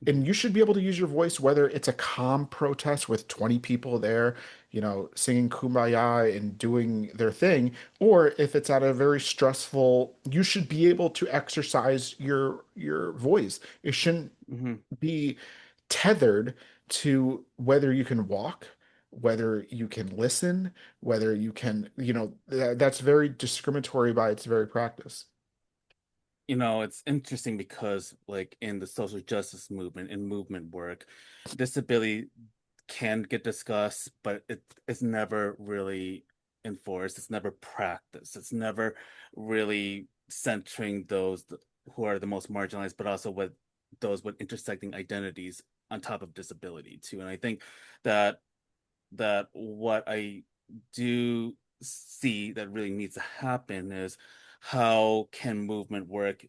And you should be able to use your voice whether it's a calm protest with 20 people there, singing Kumbaya and doing their thing, or if it's at a very stressful, you should be able to exercise your voice. It shouldn't mm. be tethered to whether you can walk, whether you can listen, whether you can, that's very discriminatory by its very practice. It's interesting because, like, in the social justice movement, in movement work, disability can get discussed, but it's never really enforced. It's never practiced. It's never really centering those who are the most marginalized, but also with those with intersecting identities on top of disability too. And I think that what I do see that really needs to happen is how can movement work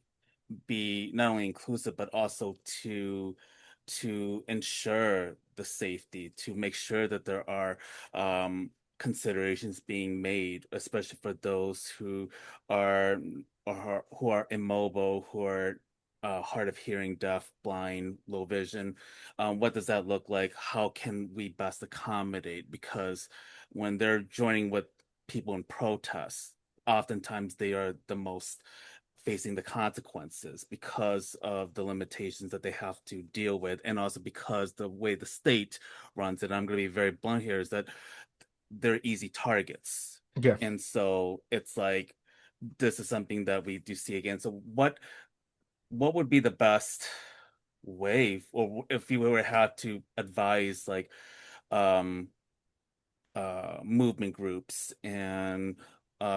be not only inclusive but also to ensure the safety, to make sure that there are considerations being made, especially for those who are who are immobile, who are hard of hearing, deaf, blind, low vision. What does that look like? How can we best accommodate? Because when they're joining with people in protests, oftentimes they are the most facing the consequences because of the limitations that they have to deal with, and also because the way the state runs it. I'm going to be very blunt here, is that they're easy targets. Yeah. And so it's like this is something that we do see again. So what would be the best way, or if you were had to advise like um movement groups and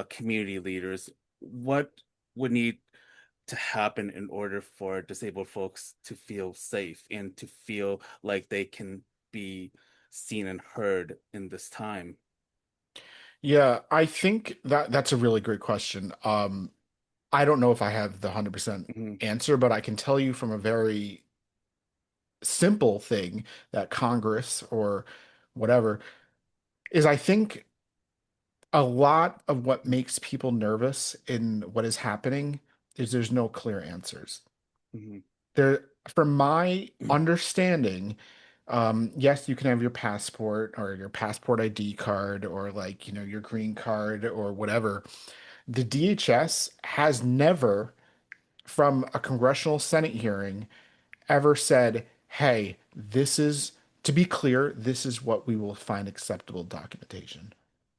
community leaders, what would need to happen in order for disabled folks to feel safe and to feel like they can be seen and heard in this time? Yeah, I think that that's a really great question. I don't know if I have the 100% Hmm. answer, but I can tell you from a very simple thing that Congress or whatever is I think a lot of what makes people nervous in what is happening is there's no clear answers. Hmm. There, from my understanding, yes, you can have your passport or your passport ID card or like, your green card or whatever. The DHS has never, from a congressional Senate hearing, ever said, hey, to be clear, this is what we will find acceptable documentation.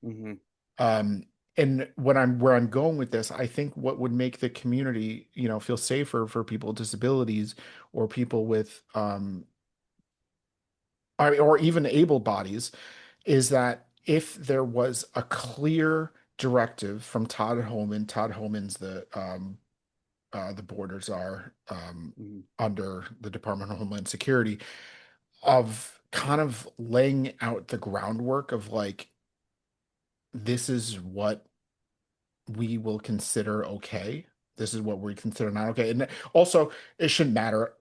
Hmm. Um, and where I'm going with this, I think what would make the community, feel safer for people with disabilities or people with, or even able bodies, is that if there was a clear directive from Todd Holman's the borders are Hmm. under the Department of Homeland Security, of kind of laying out the groundwork of like, this is what we will consider okay. This is what we consider not okay. And also, it shouldn't matter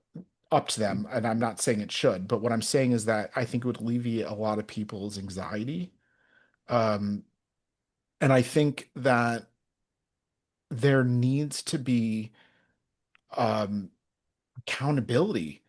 up to them. And I'm not saying it should, but what I'm saying is that I think it would alleviate a lot of people's anxiety. Um, and I think that there needs to be um, accountability,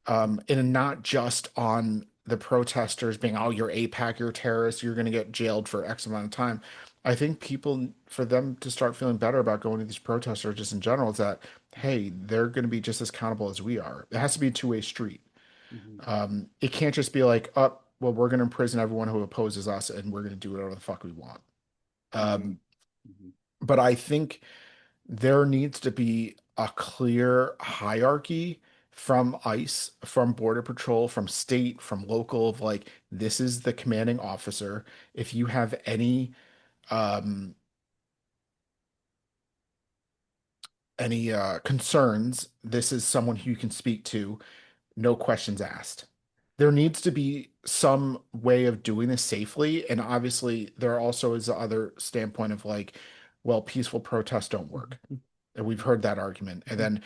and not just on the protesters being, oh, you're APAC, you're a terrorist, you're going to get jailed for X amount of time. I think people, for them to start feeling better about going to these protests or just in general, is that, hey, they're going to be just as accountable as we are. It has to be a two-way street. Hmm. It can't just be like, oh, well, we're going to imprison everyone who opposes us and we're going to do whatever the fuck we want. Hmm. Um, Hmm. but I think there needs to be a clear hierarchy from ICE, from Border Patrol, from state, from local, of like, this is the commanding officer. If you have um any concerns, this is someone who you can speak to, no questions asked. There needs to be some way of doing this safely. And obviously, there also is the other standpoint of like, well, peaceful protests don't work. And we've heard that argument. And then,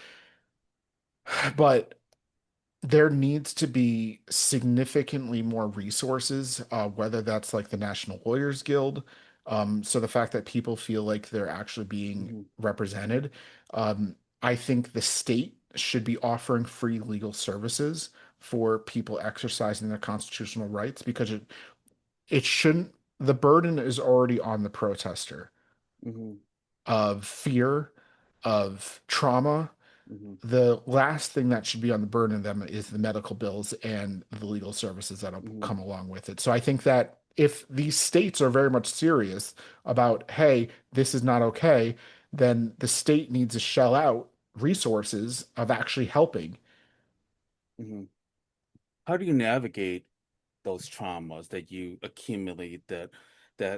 but there needs to be significantly more resources, whether that's like the National Lawyers Guild. So the fact that people feel like they're actually being Hmm. represented. I think the state should be offering free legal services for people exercising their constitutional rights because it shouldn't, the burden is already on the protester Hmm. of fear, of trauma. Hmm. The last thing that should be on the burden of them is the medical bills and the legal services that'll Hmm. come along with it. So I think that if these states are very much serious about, hey, this is not okay, then the state needs to shell out resources of actually helping. Hmm. How do you navigate those traumas that you accumulate that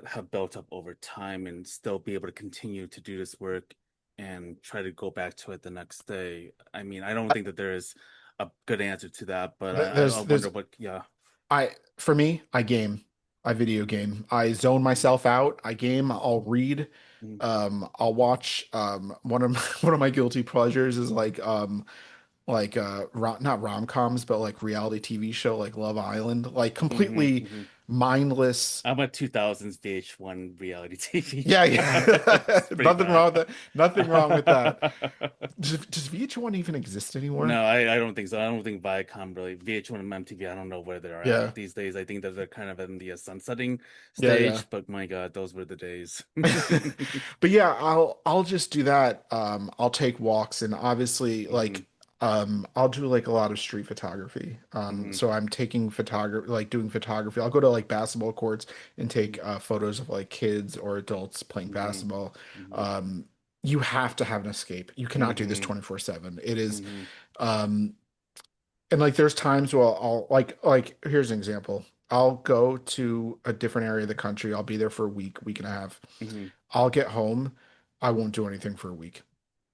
have built up over time and still be able to continue to do this work and try to go back to it the next day? I mean, I don't think that there is a good answer to that, but I There's wonder what, yeah. for me, I game. I video game. I zone myself out. I game. I'll read. Mhm. I'll watch. One of my, one of my guilty pleasures is like not rom-coms, but like reality TV show like Love Island, like Hmm. completely Hmm. mindless. I'm a 2000s VH1 reality TV Yeah, guy. yeah. It's pretty Nothing bad. wrong with that. Nothing wrong with that. Does VH1 even exist No, anymore? I don't think so. I don't think Viacom really, VH1 and MTV, I don't know where they're Yeah, at these days. I think that they're kind of in the sunsetting yeah, yeah. stage, but my God, those were the days. But yeah, I'll just do that. I'll take walks and obviously Hmm. like I'll do like a lot of street photography. Hmm. So I'm taking photography, like doing photography. I'll go to like basketball courts and take Hmm. photos of like kids or adults playing Hmm. basketball. Hmm. Um, you have to have an escape. You cannot do this Hmm. 24/7. It is, Hmm. um, and like there's times where I'll like here's an example. I'll go to a different area of the country. I'll be there for a week, week and a half. Hmm. I'll get home. I won't do anything for a week.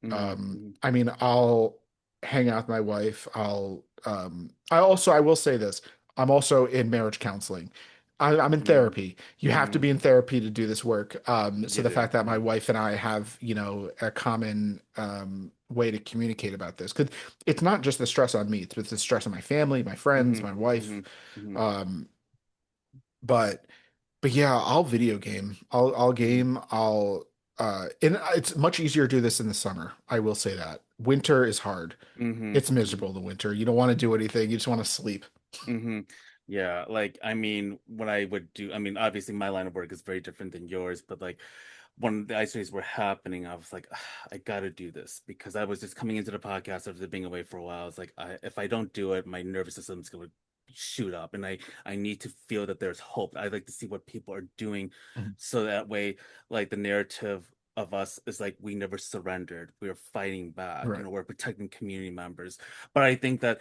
Hmm. Hmm. I mean, I'll hang out with my wife. I also, I will say this. I'm also in marriage counseling. I'm in Hmm. therapy. You have to Hmm. be in therapy to do this work. So You the do. fact that my Hmm. wife and I have, a common way to communicate about this, because it's not just the stress on me, it's the stress on my family, my friends, Hmm. my wife. Hmm. Hmm. Um, but but yeah, I'll video game. I'll Hmm. game. And it's much easier to do this in the summer. I will say that. Winter is hard. Hmm. It's miserable in the winter. You don't want to do anything. You just want to sleep. Hmm. Yeah, like I mean, what I would do, I mean, obviously my line of work is very different than yours, but like when the ice rays were happening, I was like, "Ah, I gotta do this because I was just coming into the podcast after being away for a while. I was like, if I don't do it, my nervous system's gonna shoot up, and I need to feel that there's hope. I like to see what people are doing, Mhm. so that way, like the narrative of us is like we never surrendered. We are fighting back. Right. We're protecting community members. But I think that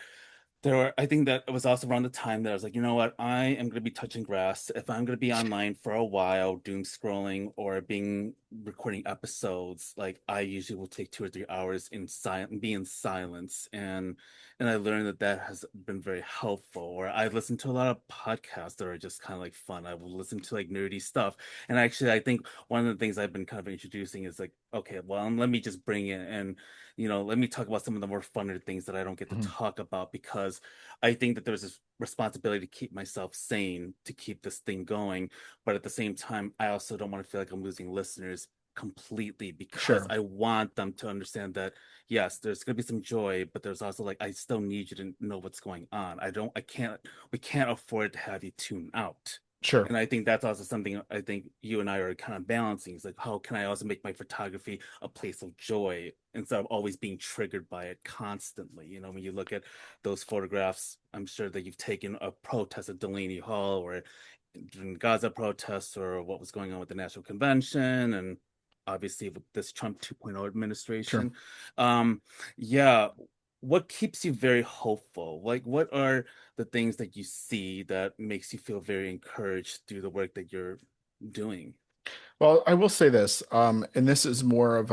it was also around the time that I was like, you know what, I am going to be touching grass. If I'm going to be online for a while, doom scrolling or being recording episodes, like I usually will take 2 or 3 hours in silence, be in silence, and I learned that that has been very helpful. Or I listen to a lot of podcasts that are just kind of like fun. I will listen to like nerdy stuff, and actually, I think one of the things I've been kind of introducing is like, okay, well, let me just bring it in, let me talk about some of the more funner things that I don't get to Mhm. talk about because I think that there's this responsibility to keep myself sane, to keep this thing going. But at the same time, I also don't want to feel like I'm losing listeners completely because Sure. I want them to understand that yes, there's going to be some joy, but there's also like I still need you to know what's going on. I can't, we can't afford to have you tune out. Sure. And I think that's also something I think you and I are kind of balancing. It's like, how can I also make my photography a place of joy instead of always being triggered by it constantly? When you look at those photographs, I'm sure that you've taken a protest at Delaney Hall or during Gaza protests or what was going on with the National Convention and obviously with this Trump 2.0 Sure. administration. Um, yeah, what keeps you very hopeful? Like, what are the things that you see that makes you feel very encouraged through the work that you're doing? Well, I will say this, and this is more of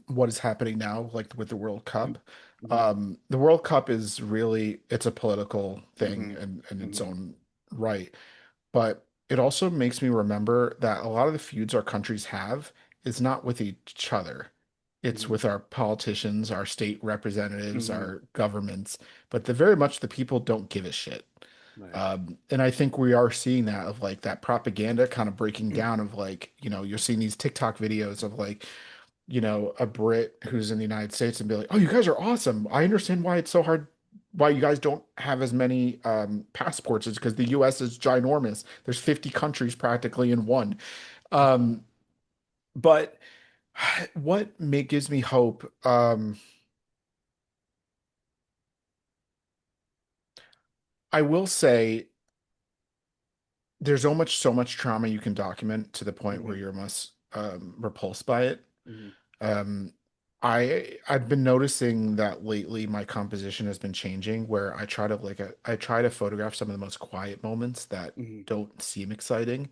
what is happening now, like with the World Hmm. Cup. Hmm. The World Cup is really it's a political thing Hmm. in its Hmm. own right. But it also makes me remember that a lot of the feuds our countries have is not with each other. It's Hmm. with our politicians, our state representatives, Hmm. our governments, but very much the people don't give a shit. Right. And I think we are seeing that of like that propaganda kind of breaking down of like, you're seeing these TikTok videos of like, a Brit who's in the United States and be like, oh, you guys are awesome. I understand why it's so hard, why you guys don't have as many passports is because the US is ginormous. There's 50 countries practically in one. Um, but gives me hope? I will say there's so much trauma you can document to the point where Hmm. you're almost repulsed by it. Hmm. Um, I've been noticing that lately my composition has been changing where I try to photograph some of the most quiet moments that Hmm. don't seem exciting,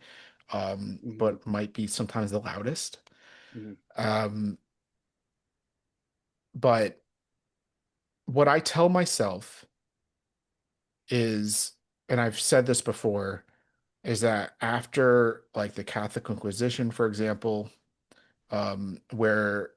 Hmm. but might be sometimes the loudest. Hmm. Um, but what I tell myself is, and I've said this before, is that after like the Catholic Inquisition, for example, where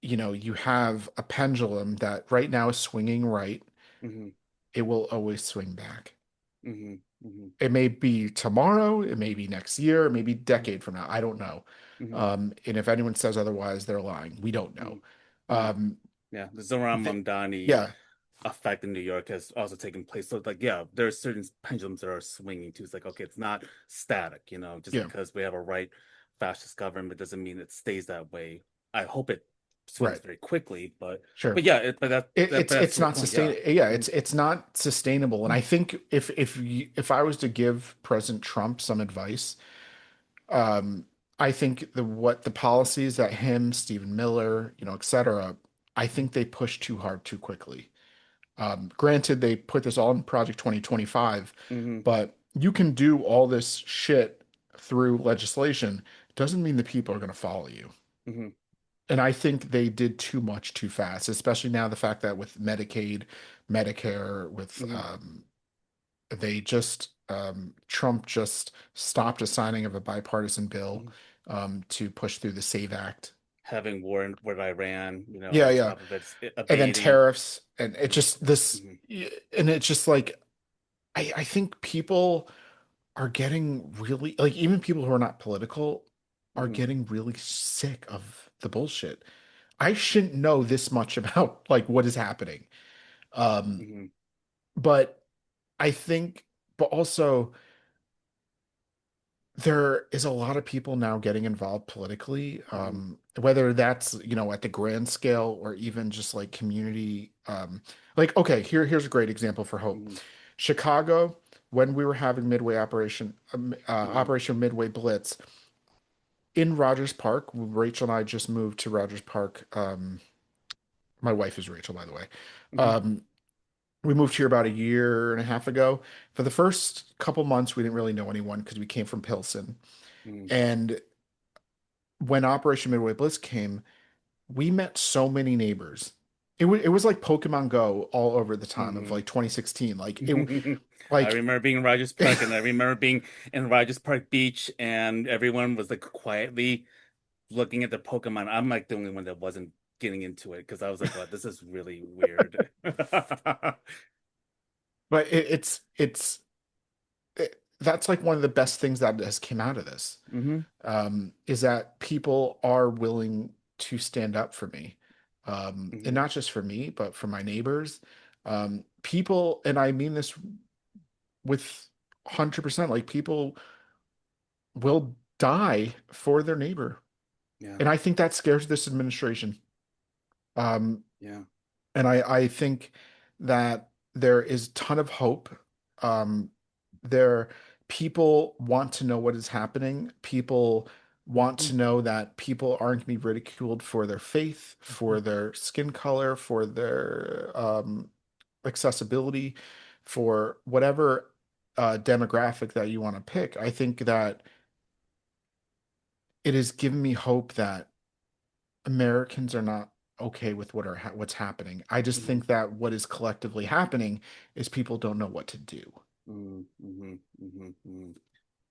you have a pendulum that right now is swinging right, Hmm. it will always swing back. Hmm. Hmm. It may be tomorrow, it may be next year, it may be a decade from now. I don't know. Hmm. And if anyone says otherwise, they're lying. We don't know. Hmm. Hmm. Um, Yeah, the Zoran th Mamdani yeah, effect in New York has also taken place. So, like, yeah, there are certain pendulums that are swinging too. It's like, okay, it's not static, just yeah, because we have a right fascist government doesn't mean it stays that way. I hope it swims Right. very quickly, but Sure. yeah, that's It's to a not point. Yeah. yeah, Mhm. it's not sustainable. And I think if I was to give President Trump some advice, um, I think what the policies that him, Stephen Miller, et cetera, I think they pushed too hard too quickly. Granted, they put this all in Project 2025, Hmm. but you can do all this shit through legislation. Doesn't mean the people are going to follow you. Hmm. And I think they did too much too fast, especially now the fact that with Medicaid, Medicare, with Hmm. they just Trump just stopped a signing of a bipartisan bill Hmm. to push through the SAVE Act. Having war with Iran, Yeah, on yeah. top of it, And then abating. tariffs, and it just this, Hmm. and it's just like I think people are getting really like even people who are not political are Hmm. getting really sick of the bullshit. I shouldn't know this much about like what is happening. Um, Hmm. but I think, but also there is a lot of people now getting involved politically, Hmm. whether that's, at the grand scale or even just like community. Like, okay, here's a great example for hope. Hmm. Chicago, when we were having Hmm. Operation Midway Blitz in Rogers Park, Rachel and I just moved to Rogers Park. My wife is Rachel, by the way. Hmm. Um, we moved here about a year and a half ago. For the first couple months, we didn't really know anyone because we came from Pilsen. Hmm. And when Operation Midway Bliss came, we met so many neighbors. It was like Pokemon Go all over the time of Hmm. like 2016. I Like remember being in Rogers Park, and I remember being in Rogers Park Beach, and everyone was like quietly looking at the Pokemon. I'm like the only one that wasn't getting into it because I was like, "Wow, this is really weird." but that's like one of the best things that has came out of this. Hmm. Is that people are willing to stand up for me. And Hmm. not just for me, but for my neighbors. People, and I mean this with 100%, like people will die for their neighbor. Yeah, And I think that scares this administration. Um, yeah. and I think that there is a ton of hope. Um, there, people want to know what is happening. People want Hmm. to know that people aren't going to be ridiculed for their faith, Hmm. for their skin color, for their accessibility, for whatever demographic that you want to pick. I think that it has given me hope that Americans are not okay with what's happening. I just Hmm. think that what is collectively happening is people don't know what to do. Hmm. Hmm. Hmm. Hmm.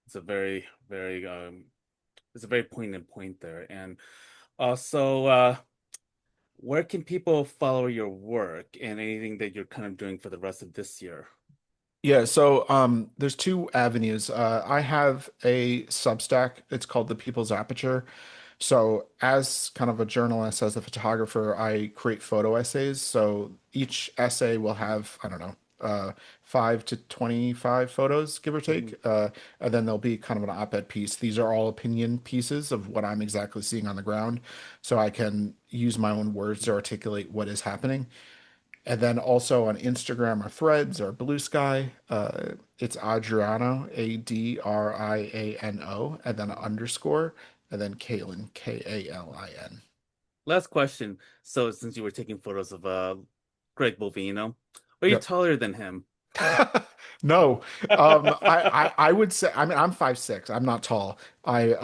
It's a very, very, it's a very poignant point there. And also, where can people follow your work and anything that you're kind of doing for the rest of this year? Yeah, so there's two avenues. I have a Substack. It's called The People's Aperture. So, as kind of a journalist, as a photographer, I create photo essays. So each essay will have, I don't know, 5 to 25 photos, give or Hmm. take. And then there'll be kind of an op-ed piece. These are all opinion pieces of what I'm exactly seeing on the ground. So I can use my own words to articulate what is happening. And then also on Instagram or Threads or Blue Sky, it's Adriano, Adriano, and then an Hmm. underscore, and then Kalin, Kalin. Last question. So, since you were taking photos of Greg Bovino, are you Yep. taller than him? No, I would say, I mean, I'm 5'6". I'm not tall. I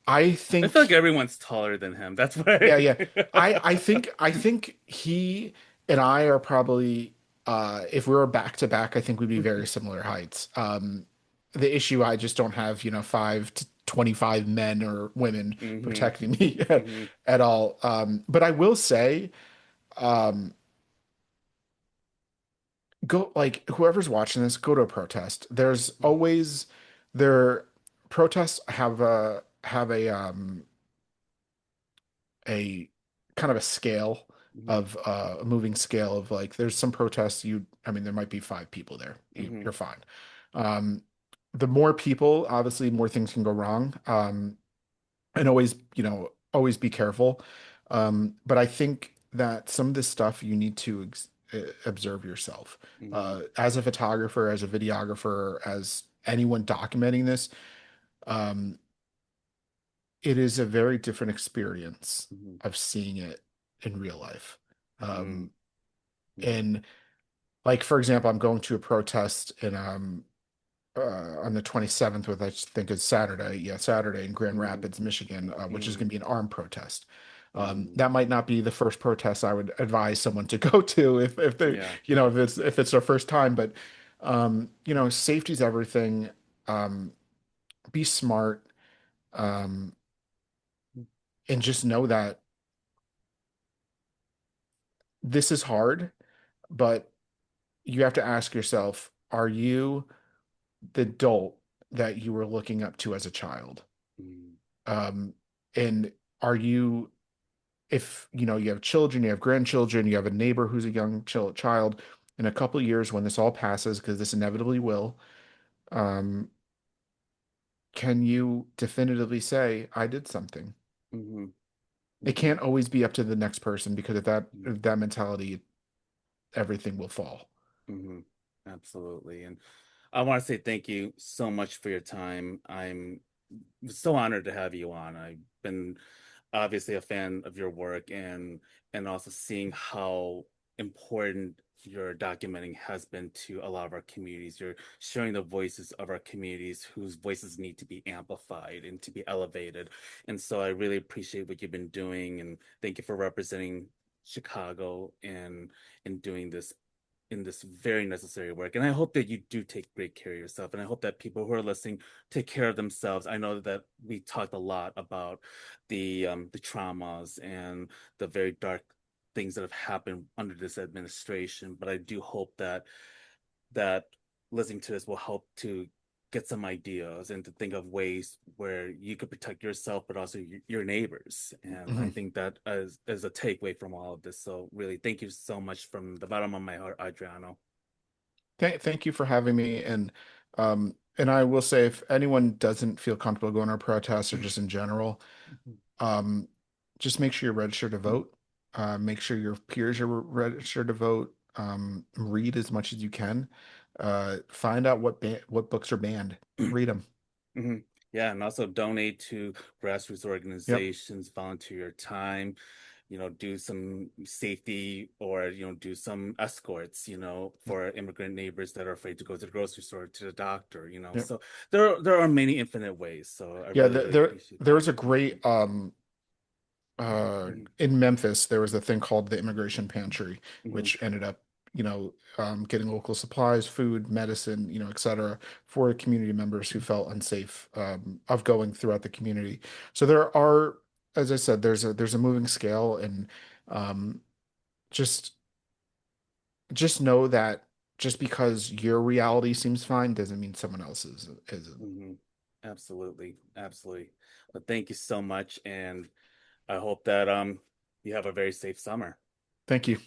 I feel like think everyone's taller than him. That's why. Yeah, yeah. I think he and I are probably if we were back to back, I think we'd be very similar heights. The issue I just don't have, 5 to 25 men or women Hmm. protecting me Hmm. at all. But I will say, um, go like whoever's watching this, go to a protest. There's always there protests have a kind of a scale Hmm. of a moving scale of like there's some protests I mean there might be 5 people there. Hmm. You're fine. Um the more people, obviously more things can go wrong. And always be careful. But I think that some of this stuff you need to observe yourself. Hmm. As a photographer, as a videographer, as anyone documenting this, um, it is a very different experience Hmm. of seeing it in real life. Hmm. Um, Hmm. and like, for example, I'm going to a protest in on the 27th, which I think is Saturday. Yeah, Saturday in Grand Hmm. Rapids, Michigan, which is Hmm. going to be an armed protest. Hmm. That might not be the first protest I would advise someone to go to if they, Yeah. if it's their first time. But safety is everything. Um, be smart, um, and just know that this is hard, but you have to ask yourself, are you the adult that you were looking up to as a child? Hmm. Um, and are you, if you have children, you have grandchildren, you have a neighbor who's a young child, in a couple of years when this all passes, because this inevitably will, um, can you definitively say, I did something? Hmm. It Hmm. can't always be up to the next person because if that mentality, everything will fall. Hmm. Absolutely. And I want to say thank you so much for your time. I'm so honored to have you on. I've been obviously a fan of your work, and also seeing how important your documenting has been to a lot of our communities. You're showing the voices of our communities whose voices need to be amplified and to be elevated. And so I really appreciate what you've been doing, and thank you for representing Chicago and doing this in this very necessary work. And I hope that you do take great care of yourself. And I hope that people who are listening take care of themselves. I know that we talked a lot about the traumas and the very dark things that have happened under this administration, but I do hope that listening to this will help to get some ideas and to think of ways where you could protect yourself, but also your neighbors. And I Mhm. think that is a takeaway from all of this. So really, thank you so much from the bottom of my heart, Adriano. Thank you for having me. And I will say, if anyone doesn't feel comfortable going to a protest or just in general, um, just make sure you're registered to vote. Make sure your peers are registered to vote. Read as much as you can. Find out what books are banned. Read them. Hmm. Yeah, and also donate to grassroots Yep. organizations, volunteer your time, do some safety or, do some escorts, for immigrant neighbors that are afraid to go to the grocery store, to the doctor, Yep. So there are many infinite ways. So I Yeah. really, really appreciate There that. was a great Hmm. in Memphis, there was a thing called the Immigration Pantry, Hmm. which ended up, getting local supplies, food, medicine, etc., for community members who felt unsafe of going throughout the community. So there are, as I said, there's a moving scale, and um, just just know that just because your reality seems fine doesn't mean someone else's isn't. Hmm. Absolutely, absolutely. But thank you so much, and I hope that you have a very safe summer. Thank you.